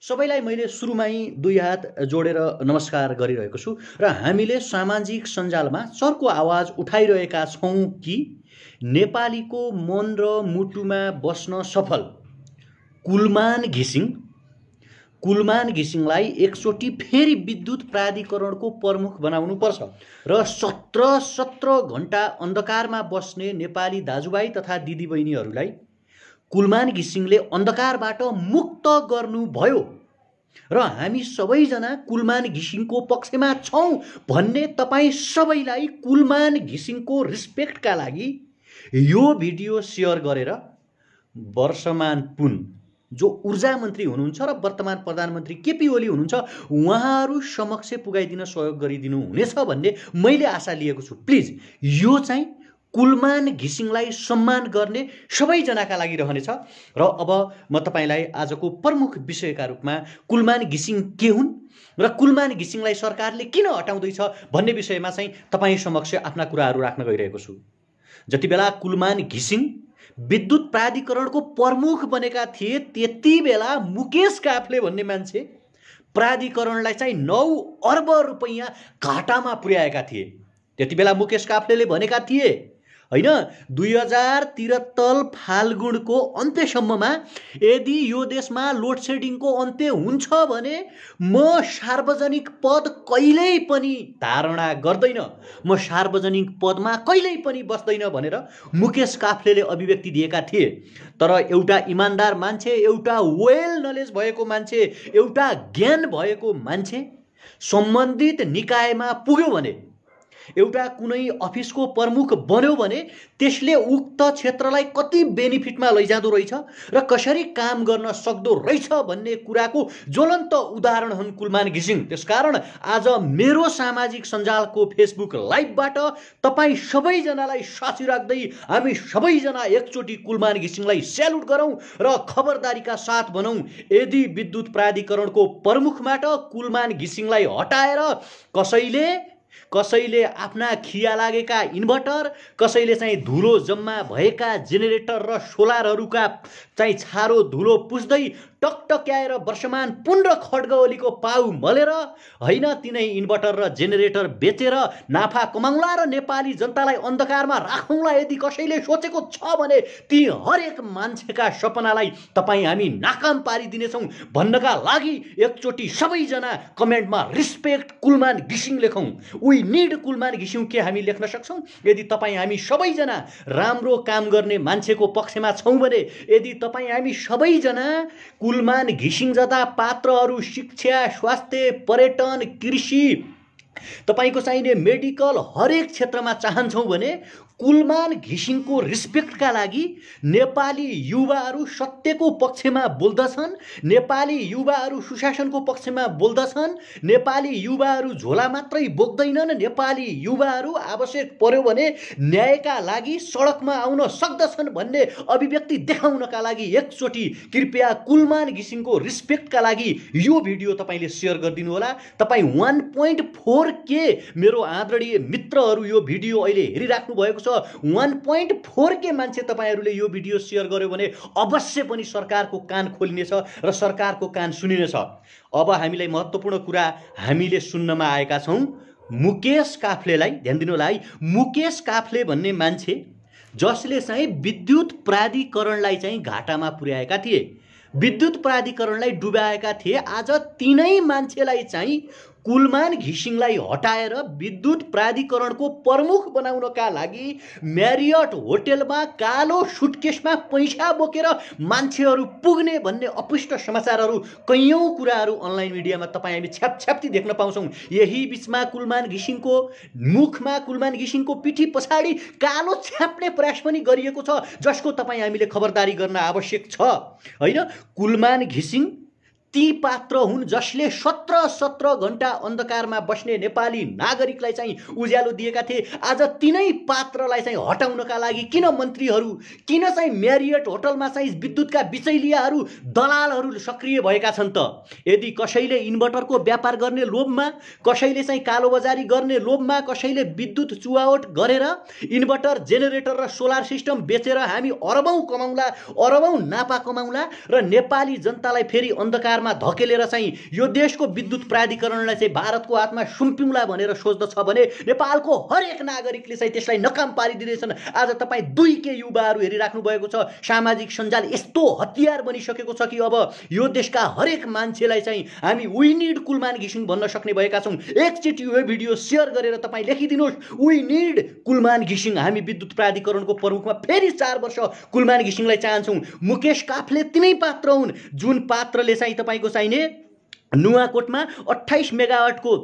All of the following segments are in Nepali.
सबैलाई मैले सुरुमै दुई हात जोडेर नमस्कार गरिरहेको छु र हामीले सामाजिक सञ्जालमा चर्को आवाज उठाइरहेका छौँ कि नेपालीको मन र मुटुमा बस्न सफल कुलमान घिसिङलाई एकचोटि फेरि विद्युत प्राधिकरणको प्रमुख बनाउनुपर्छ र 17 घण्टा अन्धकारमा बस्ने नेपाली दाजुभाइ तथा दिदीबहिनीहरूलाई कुलमान घिसिङले अन्धकारबाट मुक्त गर्नुभयो र हामी सबैजना कुलमान घिसिङको पक्षमा छौँ भन्ने तपाईँ सबैलाई कुलमान घिसिङको रिस्पेक्टका लागि यो भिडियो सेयर गरेर वर्षमान पुन जो ऊर्जा मन्त्री हुनुहुन्छ र वर्तमान प्रधानमन्त्री केपी ओली हुनुहुन्छ उहाँहरू समक्ष पुगाइदिन सहयोग गरिदिनु हुनेछ भन्ने मैले आशा लिएको छु। प्लिज यो चाहिँ कुलमान घिसिङलाई सम्मान गर्ने सबैजनाका लागि रहनेछ र अब म तपाईलाई आजको प्रमुख विषयका रूपमा कुलमान घिसिङ के हुन् र कुलमान घिसिङलाई सरकारले किन हटाउँदैछ भन्ने विषयमा चाहिँ तपाईँ समक्ष आफ्ना कुराहरू राख्न गइरहेको छु। जति बेला कुलमान घिसिङ विद्युत प्राधिकरणको प्रमुख बनेका थिए त्यति बेला मुकेश काफ्ले भन्ने मान्छे प्राधिकरणलाई चाहिँ 9 अर्ब रुपैयाँ घाटामा पुर्याएका थिए। त्यति बेला मुकेश काफ्लेले भनेका थिए हैन 2073 फाल्गुनको अन्त्यसम्ममा यदि यो देशमा लोड सेडिङको अन्त्य हुन्छ भने म सार्वजनिक पद कहिल्यै पनि धारणा गर्दैन, म सार्वजनिक पदमा कहिल्यै पनि बस्दैन भनेर मुकेश काफ्लेले अभिव्यक्ति दिएका थिए। तर एउटा इमानदार मान्छे, एउटा वेल नलेज भएको मान्छे, एउटा ज्ञान भएको मान्छे सम्बन्धित निकायमा पुग्यो भने, एउटा कुनै अफिसको प्रमुख बन्यो भने त्यसले उक्त क्षेत्रलाई कति बेनिफिटमा लैजाँदो रहेछ र कसरी काम गर्न सक्दो रहेछ भन्ने कुराको ज्वलन्त उदाहरण हुन् कुलमान घिसिङ। त्यसकारण आज मेरो सामाजिक सञ्जालको फेसबुक लाइभबाट तपाईँ सबैजनालाई साथी राख्दै हामी सबैजना एकचोटि कुलमान घिसिङलाई स्यालुट गरौँ र खबरदारीका साथ भनौँ, यदि विद्युत प्राधिकरणको प्रमुखबाट कुलमान घिसिङलाई हटाएर कसैले आफ्ना खिया लागेका इन्भर्टर, कसैले चाहिँ धुलो जम्मा भएका जेनेरेटर र सोलरहरूका चाहिँ छारो धुलो पुस्दै टकटक्याएर वर्षमान पुन र खड्गवलीको पाउ मलेर हैन तिनै इन्भर्टर र जेनेरेटर बेचेर नाफा कमाउला र नेपाली जनतालाई अन्धकारमा राखौँला यदि कसैले सोचेको छ भने ती हरेक मान्छेका सपनालाई तपाईँ हामी नाकाम पारिदिनेछौँ भन्नका लागि एकचोटि सबैजना कमेन्टमा रिस्पेक्ट कुलमान घिसिङ लेखौँ। वी निड कुलमान घिसिङ के हामी लेख्न सक्छौँ। यदि तपाईँ हामी सबैजना राम्रो काम गर्ने मान्छेको पक्षमा छौँ भने, यदि तपाईँ हामी सबैजना कुलमान घिसिङ जता पात्रहरू शिक्षा, स्वास्थ्य, पर्यटन, कृषि, तपाईको चाहिने मेडिकल हरेक क्षेत्रमा चाहन्छौँ भने कुलमान घिसिङको रिस्पेक्टका लागि नेपाली युवाहरू सत्यको पक्षमा बोल्दछन्, नेपाली युवाहरू सुशासनको पक्षमा बोल्दछन्, नेपाली युवाहरू झोला मात्रै बोक्दैनन्, नेपाली युवाहरू आवश्यक पर्यो भने न्यायका लागि सडकमा आउन सक्दछन् भन्ने अभिव्यक्ति देखाउनका लागि एकचोटि कृपया कुलमान घिसिङको रिस्पेक्टका लागि यो भिडियो तपाईले सेयर गरिदिनु होला। तपाईँ 1.4K मेरो आदरणीय मित्रहरू यो भिडियो अहिले हेरिराख्नु भएको छ। 1.4K मान्छे तपाईहरुले यो भिडियो सेयर गर्यो भने अवश्य पनि सरकारको कान खोलिनेछ र सरकारको कान सुनिनेछ। अब हामीलाई महत्त्वपूर्ण कुरा हामीले सुन्नमा आएका छौं। मुकेश काफ्लेलाई ध्यान दिनु होला है। मुकेश काफ्ले भन्ने मान्छे जसले चाहिँ विद्युत प्राधिकरणलाई चाहिँ घाटामा पुर्याएका थिए, विद्युत प्राधिकरणलाई डुबाएका थिए, आज तीनै मान्छेलाई चाहिँ कुलमान घिसिङलाई हटाएर विद्युत प्राधिकरणको प्रमुख बनाउनका लागि म्यारियट होटेलमा कालो सुटकेसमा पैसा बोकेर मान्छेहरू पुग्ने भन्ने अपुष्ट समाचारहरू कैयौं कुराहरू अनलाइन मिडियामा तपाईँ हामी छ्यापछ्याप्ती देख्न पाउँछौं। यही बीचमा कुलमान घिसिङको मुखमा, कुलमान घिसिङको पिठी पछाडि कालो छ्याप्ने प्रयास पनि गरिएको छ जसको तपाईँ हामीले खबरदारी गर्न आवश्यक छ हैन। कुलमान घिसिङ ती पात्र हुन् जसले 17 घण्टा अन्धकारमा बस्ने नेपाली नागरिकलाई चाहिँ उज्यालो दिएका थिए। आज तिनै पात्रलाई चाहिँ हटाउनका लागि किन मन्त्रीहरू, किन चाहिँ म्यारियट होटलमा चाहिँ विद्युतका बिचैलियाहरू, दलालहरू सक्रिय भएका छन् त? यदि कसैले इन्भर्टरको व्यापार गर्ने लोभमा, कसैले चाहिँ कालोबजारी गर्ने लोभमा, कसैले विद्युत चुहावट गरेर इन्भर्टर, जेनेरेटर र सोलर सिस्टम बेचेर हामी अरबौं कमाउला, अरबौं नाफा कमाउला र नेपाली जनतालाई फेरि अन्धकार अन्धकारमा धकेलेर चाहिँ यो देशको विद्युत प्राधिकरणलाई चाहिँ भारतको हातमा सुम्पिउँला भनेर सोच्दछ भने नेपालको हरेक नागरिकले चाहिँ त्यसलाई नकाम पारिदिँदैछन्। आज तपाईँ 2K युवाहरू हेरिराख्नु भएको छ। सामाजिक सञ्जाल यस्तो हतियार बनिसकेको छ कि अब यो देशका हरेक मान्छेलाई चाहिँ हामी वी निड कुलमान घिसिङ भन्न सक्ने भएका छौँ। एकचोटि यो भिडियो सेयर गरेर तपाईँ लेखिदिनुहोस् वी निड कुलमान घिसिङ। हामी विद्युत प्राधिकरणको प्रमुखमा फेरि 4 वर्ष कुलमान घिसिङलाई चाहन्छौँ। मुकेश काफ्ले तिनै पात्र हुन् जुन पात्रले चाहिँ तपाईँको चाहिने नुवाकोटमा 28 मेगावाटको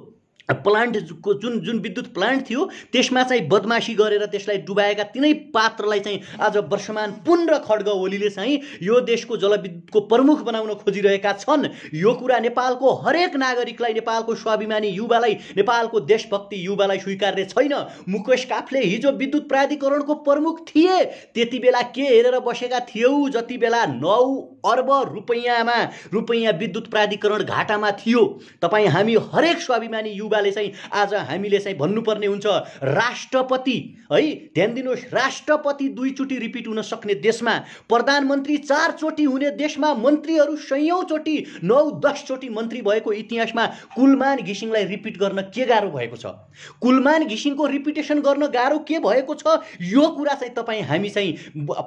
प्लान्टको जुन विद्युत प्लान्ट थियो त्यसमा चाहिँ बदमाशी गरेर त्यसलाई डुबाएका तिनै पात्रलाई चाहिँ आज वर्षमान पुन र खड्ग ओलीले चाहिँ यो देशको जलविद्युतको प्रमुख बनाउन खोजिरहेका छन्। यो कुरा नेपालको हरेक नागरिकलाई, नेपालको स्वाभिमानी युवालाई, नेपालको देशभक्ति युवालाई स्वीकार्य छैन। मुकेश काफ्ले हिजो विद्युत प्राधिकरणको प्रमुख थिए, त्यति बेला के हेरेर बसेका थियौ? जति बेला 9 अर्ब रुपैयाँ विद्युत प्राधिकरण घाटामा थियो। तपाईँ हामी हरेक स्वाभिमानी युवाले चाहिँ आज हामीले चाहिँ भन्नुपर्ने हुन्छ राष्ट्रपति है, ध्यान दिनुहोस्, राष्ट्रपति 2 चोटि रिपिट हुन सक्ने देशमा, प्रधानमन्त्री 4 चोटि हुने देशमा, मन्त्रीहरू 100औं चोटि 9-10 चोटि मन्त्री भएको इतिहासमा कुलमान घिसिङलाई रिपिट गर्न के गाह्रो भएको छ? कुलमान घिसिङको रिपिटेसन गर्न गाह्रो के भएको छ? यो कुरा चाहिँ तपाईँ हामी चाहिँ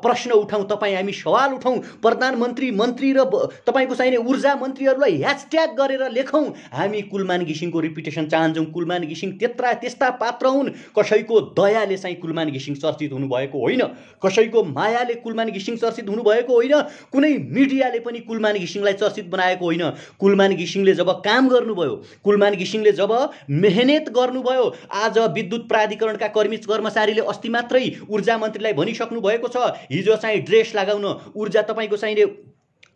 प्रश्न उठाउँ, तपाईँ हामी सवाल उठाउँ। प्रधानमन्त्री, मन्त्री र तपाईँको चाहिने ऊर्जा मन्त्रीहरूलाई ह्यासट्याग गरेर लेखौँ हामी कुलमान घिसिङको रिपिटेसन चाहन्छौँ। कुलमान घिसिङ त्यस्ता पात्र हुन्, कसैको दयाले चाहिँ कुलमान घिसिङ चर्चित हुनुभएको होइन, कसैको मायाले कुलमान घिसिङ चर्चित हुनुभएको होइन, कुनै मिडियाले पनि कुलमान घिसिङलाई चर्चित बनाएको होइन। कुलमान घिसिङले जब काम गर्नुभयो, कुलमान घिसिङले जब मेहनत गर्नुभयो, आज विद्युत प्राधिकरणका कर्मचारीले अस्ति मात्रै ऊर्जा मन्त्रीलाई भनिसक्नु भएको छ हिजो चाहिँ ड्रेस लगाउन, ऊर्जा तपाईँको चाहिने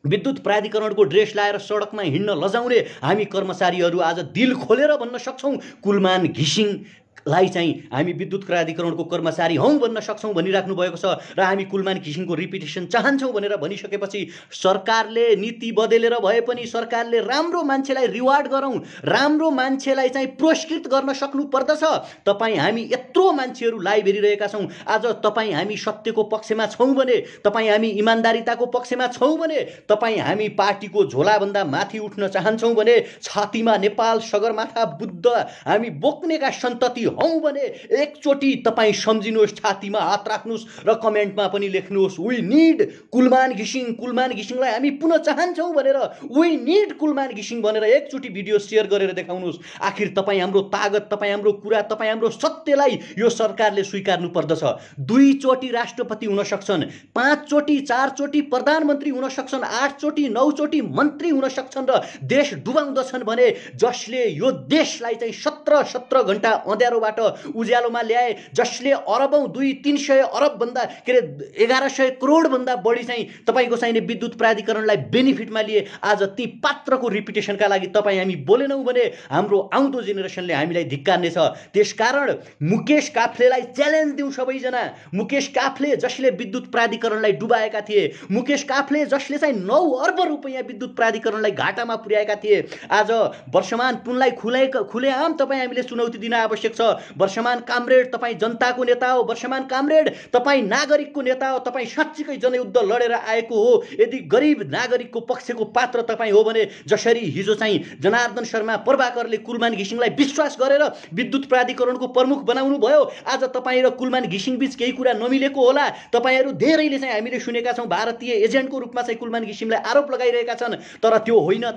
विद्युत प्राधिकरणको ड्रेस लाएर सडकमा हिँड्न लजाउने हामी कर्मचारीहरू आज दिल खोलेर भन्न सक्छौँ कुलमान घिसिङलाई चाहिँ हामी विद्युत प्राधिकरणको कर्मचारी हौँ भन्न सक्छौँ भनिराख्नु भएको छ। र हामी कुलमान घिसिङको रिपिटेसन चाहन्छौँ भनेर भनिसकेपछि सरकारले नीति बदलेर भए पनि सरकारले राम्रो मान्छेलाई रिवार्ड गरौँ, राम्रो मान्छेलाई चाहिँ पुरस्कृत गर्न सक्नु पर्दछ। तपाईँ हामी यत्रो मान्छेहरू लाइभ हेरिरहेका छौँ। आज तपाईँ हामी सत्यको पक्षमा छौँ भने, तपाईँ हामी इमान्दारिताको पक्षमा छौँ भने, तपाईँ हामी पार्टीको झोलाभन्दा माथि उठ्न चाहन्छौँ भने, छातीमा नेपाल सगरमाथा बुद्ध हामी बोक्नेका सन्तति हौँ भने एकचोटि तपाईँ सम्झिनुहोस्, छातीमा हात राख्नुहोस् र कमेन्टमा पनि लेख्नुहोस् वी निड कुलमान घिसिङ। कुलमान घिसिङलाई हामी पुनः चाहन्छौँ भनेर वी निड कुलमान घिसिङ भनेर एकचोटि भिडियो सेयर गरेर देखाउनुहोस्। आखिर तपाईँ हाम्रो तागत, तपाईँ हाम्रो कुरा, तपाईँ हाम्रो सत्यलाई यो सरकारले स्वीकार्नु पर्दछ। 2 चोटि राष्ट्रपति हुन सक्छन्, 5 चोटि 4 चोटि प्रधानमन्त्री हुन सक्छन्, 8 चोटि 9 चोटि मन्त्री हुन सक्छन् र देश डुबाउँदछन् भने जसले यो देशलाई चाहिँ 17 घण्टा अँध्यारोबाट उज्यालोमा ल्याए, जसले अरबौं 200-300 अरब भन्दा के अरे 1100 करोड भन्दा बढी चाहिँ तपाईँको चाहिने विद्युत प्राधिकरणलाई बेनिफिटमा लिए, आज ती पात्रको रिपिटेसनका लागि तपाईँ हामी बोलेनौँ भने हाम्रो आउँदो जेनेरेसनले हामीलाई धिक्कार्नेछ। त्यसकारण मुकेश काफ्लेलाई च्यालेन्ज दिउँ सबैजना। मुकेश काफ्ले जसले विद्युत प्राधिकरणलाई डुबाएका थिए, मुकेश काफ्ले जसले चाहिँ 9 अर्ब रुपैयाँ विद्युत प्राधिकरणलाई घाटामा पुर्याएका थिए, आज वर्षमान पुनलाई खुलेआम तपाईँ हामीले चुनौती दिन आवश्यक छ। वर्षमान कामरेड तपाईँ जनताको नेता हो, वर्षमान कामरेड तपाईँ नागरिकको नेता हो, तपाईँ साँच्चीकै जनयुद्ध लडेर आएको हो। यदि गरिब नागरिकको पक्षको पात्र तपाईँ हो भने जसरी हिजो चाहिँ जनार्दन शर्मा प्रभाकरले कुलमान घिसिङलाई विश्वास गरेर विद्युत प्राधिकरणको प्रमुख बनाउनु भयो, आज तपाईँ र कुलमान घिसिङ बीच केही कुरा नमिलेको होला। तपाईँहरू धेरैले चाहिँ हामीले सुनेका छौँ भारतीय एजेन्टको रूपमा चाहिँ कुलमान घिसिङलाई आरोप लगाइरहेका छन्, तर त्यो होइन।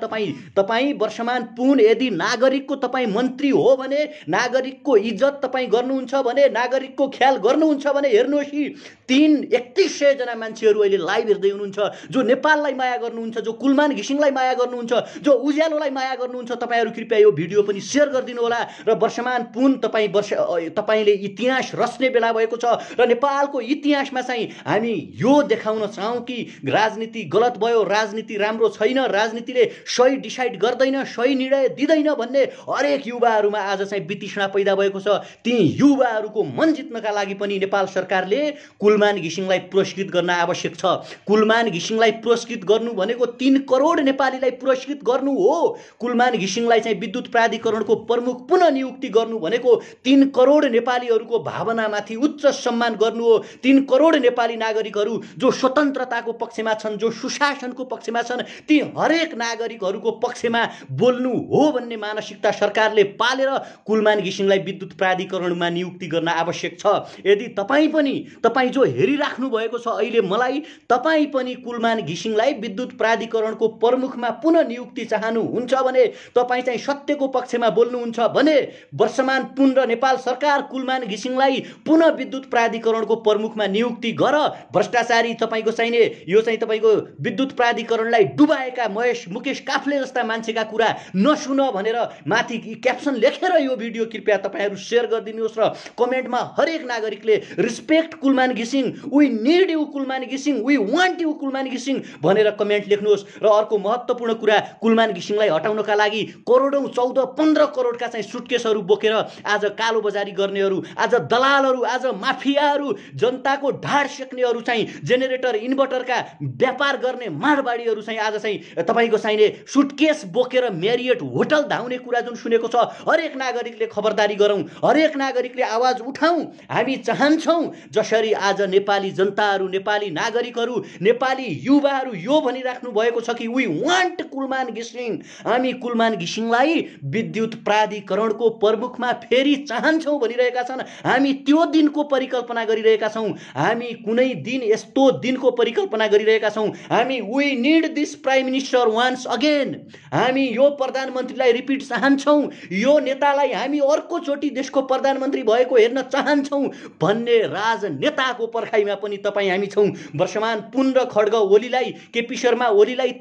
तपाईँ वर्षमान पुन यदि नागरिकको तपाईँ मन्त्री हो भने, नागरिकको इज्जत तपाईँ गर्नुहुन्छ भने, नागरिकको ख्याल गर्नुहुन्छ भने हेर्नुहोस् कि 300-3100 जना मान्छेहरू अहिले लाइभ हेर्दै हुनुहुन्छ जो नेपाललाई माया गर्नुहुन्छ, जो कुलमान घिसिङलाई माया गर्नुहुन्छ, जो उज्यालोलाई माया गर्नुहुन्छ। तपाईँहरू कृपया यो भिडियो पनि सेयर गरिदिनु होला र वर्षमान पुन तपाईँले इतिहास रच्ने बेला भएको छ र नेपालको इतिहासमा चाहिँ हामी यो देखाउन चाहौँ कि राजनीति गलत भयो, राजनीति राम्रो छैन, राजनीतिले सही डिसाइड गर्दैन, सही निर्णय दिँदैन भन्ने हरेक युवाहरूमा आज चाहिँ वितृष्णा पैदा भएको छ ती युवाहरूको मन जित्नका लागि पनि नेपाल सरकारले कुलमान घिसिङलाई पुरस्कृत गर्न आवश्यक छ। कुलमान घिसिङलाई पुरस्कृत गर्नु भनेको 3 करोड नेपालीलाई पुरस्कृत गर्नु हो। कुलमान घिसिङलाई चाहिँ विद्युत प्राधिकरणको प्रमुख पुनः नियुक्ति गर्नु भनेको 3 करोड नेपालीहरूको भावनामाथि उच्च सम्मान गर्नु हो। 3 करोड नेपाली नागरिकहरू जो स्वतन्त्रताको पक्षमा छन्, जो सुशासनको पक्षमा छन्, ती हरेक नागरिकहरूको पक्षमा बोल्नु हो भन्ने मानसिकता सरकारले पालेर कुलमान घिसिङलाई विद्युत प्राधिकरणमा नियुक्ति गर्न आवश्यक छ। यदि तपाईँ जो हेरिराख्नु भएको छ अहिले मलाई, तपाईँ पनि कुलमान घिसिङलाई विद्युत प्राधिकरणको प्रमुखमा पुनः नियुक्ति चाहनुहुन्छ भने, तपाईँ चाहिँ सत्यको पक्षमा बोल्नुहुन्छ भने वर्षमान पुन र नेपाल सरकार कुलमान घिसिङलाई पुनः विद्युत प्राधिकरणको प्रमुखमा नियुक्ति गर। भ्रष्टाचारी तपाईँको चाहिने यो चाहिँ तपाईँको विद्युत प्राधिकरणलाई डुबाएका मुकेश काफ्ले जस्ता मान्छेका कुरा नसुन भनेर माथि क्याप्सन लेखेर यो भिडियो कृपया तपाईँहरू सेयर गरिदिनुहोस् र कमेन्टमा हरेक नागरिकले रिस्पेक्ट कुलमान घिसिङ, वी निड यु कुलमान घिसिङ, वी वान्ट यु कुलमान घिसिङ भनेर कमेन्ट लेख्नुहोस्। र अर्को महत्त्वपूर्ण कुरा, कुलमान घिसिङलाई हटाउनका लागि करोडौं 14-15 करोडका चाहिँ सुटकेसहरू बोकेर आज कालोबजारी गर्नेहरू, आज दलालहरू, आज माफियाहरू, जनताको ढाड सेक्नेहरू चाहिँ जेनेरेटर इन्भर्टरका व्यापार गर्ने माडबाडीहरू चाहिँ आज चाहिँ तपाईँको चाहिने सुटकेस बोकेर मेरियट होटल धाउने कुरा जुन सुनेको छ, हरेक नागरिकले खबरदारी गरौँ, हरेक नागरिकले आवाज उठाउँ। हामी चाहन्छौँ जसरी आज नेपाली जनताहरू, नेपाली नागरिकहरू, नेपाली युवाहरू यो भनिराख्नु भएको छ कि वी वान्ट कुलमान घिसिङ, हामी कुलमान घिसिङलाई विद्युत प्राधिकरणको प्रमुखमा फेरि चाहन्छौँ भनिरहेका छन्। हामी त्यो दिनको परिकल्पना गरिरहेका छौँ, हामी कुनै दिन यस्तो दिनको परिकल्पना गरिरहेका छौँ। हामी we need this prime minister once again, हामी यो प्रधानमन्त्रीलाई रिपिट चाहन्छौँ, यो नेतालाई हामी अर्कोचोटि देशको प्रधानमन्त्री भएको हेर्न चाहन्छौँ भन्ने राजनेताको पर्खाइमा पनि हामी छौँ। वर्षमान पुन र खड्ग ओलीलाई, केपी शर्मा ओलीलाई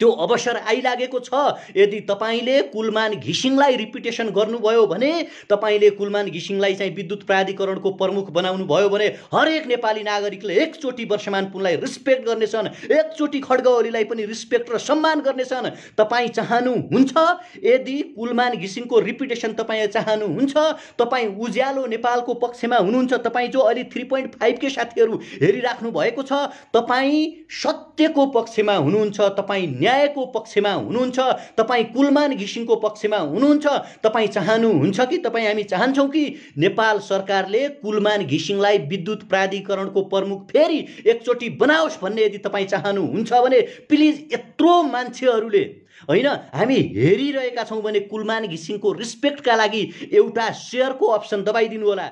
त्यो अवसर आइलागेको छ। यदि तपाईँले कुलमान घिसिङलाई रिपिटेसन गर्नुभयो भने, तपाईँले कुलमान घिसिङलाई चाहिँ विद्युत प्राधिकरणको प्रमुख बनाउनु भयो भने हरेक नेपाली नागरिकले एकचोटि वर्षमान पुनलाई रिस्पेक्ट गर्नेछन्, एकचोटि खड्ग ओलीलाई पनि रिस्पेक्ट र सम्मान गर्नेछन्। तपाईँ चाहनुहुन्छ यदि कुलमान घिसिङको रिपिटेसन तपाईँ चाहनुहुन्छ, तपाईँ उज्यालो नेपालको पक्षमा हुनुहुन्छ, तपाईँ जो अलि 3.5 के साथीहरू हेरिराख्नु भएको छ, तपाईँ सत्यको पक्षमा हुनुहुन्छ, तपाईँ न्यायको पक्षमा हुनुहुन्छ, तपाईँ कुलमान घिसिङको पक्षमा हुनुहुन्छ। तपाईँ चाहनुहुन्छ कि हामी चाहन्छौँ कि नेपाल सरकारले कुलमान घिसिङलाई विद्युत प्राधिकरणको प्रमुख फेरि एकचोटि बनाओस् भन्ने यदि तपाईँ चाहनुहुन्छ भने प्लिज यत्रो मान्छेहरूले होइन हामी हेरिरहेका छौँ भने कुलमान घिसिङको रिस्पेक्टका लागि एउटा सेयरको अप्सन दबाइदिनु होला।